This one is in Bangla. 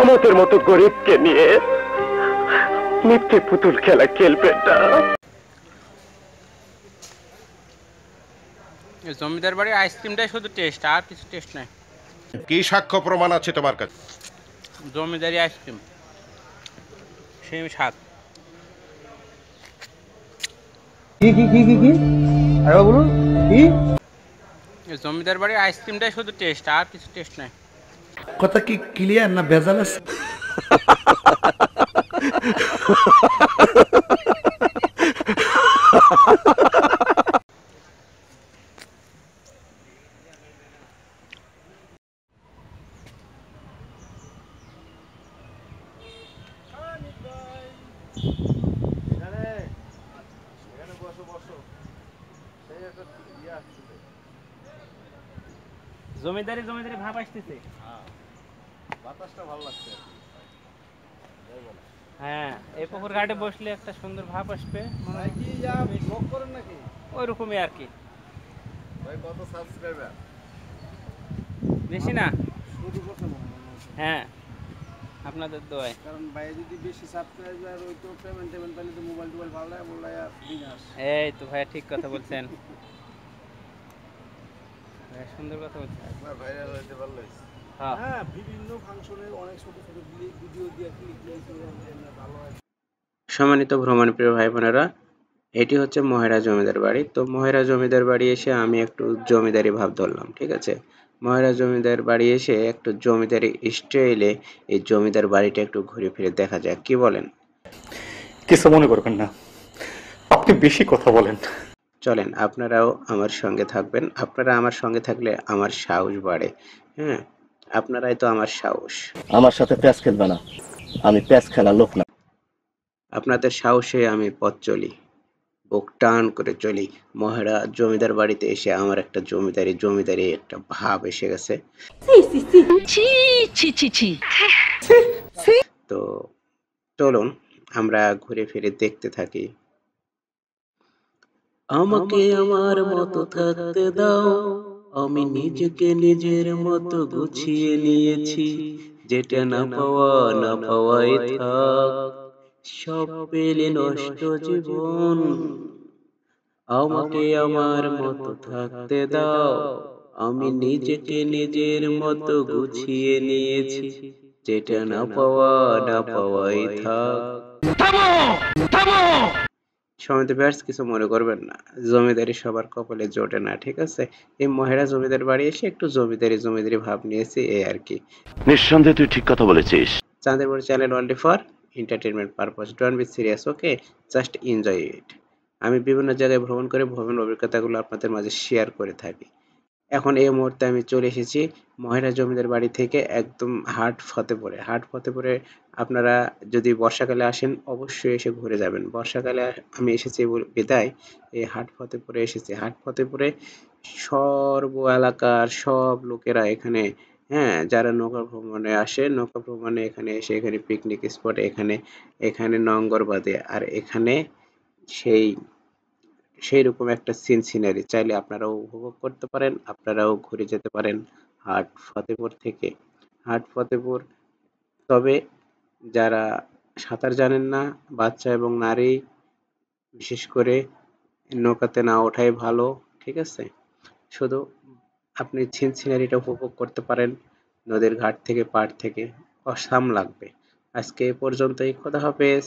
আমাদের মতো গরিবকে নিয়ে মিথ্যে পুতুল খেলা খেলবেন না। জমিদার বাড়ির আইসক্রিমটাই শুধু টেস্ট, আর কিছু টেস্ট নাই। কি সাক্ষ্য প্রমাণ আছে তোমার কাছে? জমিদারি আইসক্রিম সেই স্বাদ। আরে বলুন কি? জমিদার বাড়ির আইসক্রিমটাই শুধু টেস্ট, আর কিছু টেস্ট নাই। কথা কি ক্লিয়ার না ভেজাল আছে? জমিদারি জমিদারি ভাব আসতেছে। বাতাসটা ভালো লাগছে। হ্যাঁ, এই পুকুর ঘাটে বসলে একটা সুন্দর ভাব আসবে। কি যা ব্লগ করেন নাকি? ওই রকমই আর কি, ভাই কত সাবস্ক্রাইবার? বেশি না। শুরু করতে মনে হয়। হ্যাঁ, আপনাদের দোয়ায়। কারণ ভাই যদি বেশি সাবস্ক্রাইবার হইতো, পেমেন্ট পেলে তো মোবাইল টোবাইল ভালো বললাই আর বিনাশ। এই তো ভাইয়া ঠিক কথা বলছেন। ভাইয়া সুন্দর কথা বলছেন। একবার ভাইরাল হইতে পারলে। হ্যাঁ, হ্যাঁ, বিভিন্ন ফাংশনের অনেক ছোট ছোট ভিডিও দিয়ে ক্লিক দিয়েছি, ভালো হয়। সম্মানিত ভ্রমণপ্রিয় ভাই বোনেরা, এটি হচ্ছে মহেরা জমিদার বাড়ি। তো মহেরা জমিদার বাড়ি এসে আমি একটু জমিদারি ভাব ধরলাম, ঠিক আছে। মহেরা জমিদার বাড়ি এসে একটু জমিদারি স্টাইলে এই জমিদার বাড়িটা একটু ঘুরে ফিরে দেখা যাক, কি বলেন? কিছু মনে করবেন না, আপনি বেশি কথা বলেন। চলেন, আপনারাও আমার সঙ্গে থাকবেন। আপনারা আমার সঙ্গে থাকলে আমার সাহস বাড়ে। হ্যাঁ, আপনারাই তো আমার সাহস। আমার সাথে প্যাচ খেলবে না, আমি প্যাচ খেলার লোক না। আপনাদের সাহসে আমি পথ চলি, বুক টান করে চলি। মহেরা জমিদার বাড়িতে এসে আমার একটা জমিদারি একটা ভাব এসে গেছে। তো চলুন আমরা ঘুরে ফিরে দেখতে থাকি। আমাকে আমার মতো থাকতে দাও, আমি নিজেকে নিজের মতো গুছিয়ে নিয়েছি। যেটা না পাওয়া না পাওয়াই থাক, সব পেলে নষ্ট জীবন। আমাকে আমার মতো থাকতে দাও, আমি নিজেকে নিজের মতো গুছিয়ে নিয়েছি। যেটা না পাওয়া না পাওয়াই থাক। সমিতি ব্যাস কিছু মনে করবেন না, জমিদারি সবার কপালে জোটে না, ঠিক আছে। এই মহেরা জমিদার বাড়ি এসে একটু জমিদারি ভাব নিয়েছি, এই আর কি। নিঃসন্দেহে তুই ঠিক কথা বলেছিস। চাঁদের বড় channel only for entertainment purpose, don't be serious, okay, just enjoy it. আমি বিভিন্ন জায়গায় ভ্রমণ করে ভ্রমণ অভিজ্ঞতাগুলো আপনাদের মাঝে শেয়ার করে থাকি। এখন এই মুহূর্তে আমি চলে এসেছি মহেরা জমিদার বাড়ি থেকে একদম হাট ফতেপুরে। আপনারা যদি বর্ষাকালে আসেন অবশ্যই এসে ঘুরে যাবেন। বর্ষাকালে আমি এসেছি বিদায় এই হাট ফতেপুরে এসেছি। হাট ফতেপুরে সর্ব এলাকার সব লোকেরা এখানে, হ্যাঁ, যারা নৌকা ভ্রমণে আসে, নৌকা ভ্রমণে এখানে এসে এখানে পিকনিক স্পট, এখানে এখানে নঙ্গর বাঁধে, আর এখানে সেই সেই রকম একটা সিনারি চাইলে আপনারাও উপভোগ করতে পারেন, আপনারাও ঘুরে যেতে পারেন হাট ফতেপুর থেকে। হাট ফতেপুর, তবে যারা সাঁতার জানেন না, বাচ্চা এবং নারী বিশেষ করে নৌকাতে না ওঠাই ভালো, ঠিক আছে। শুধু আপনি সিনারিটা উপভোগ করতে পারেন নদীর ঘাট থেকে, পাড় থেকে, অসাম লাগবে। আজকে এ পর্যন্তই, খোদা হাফেজ।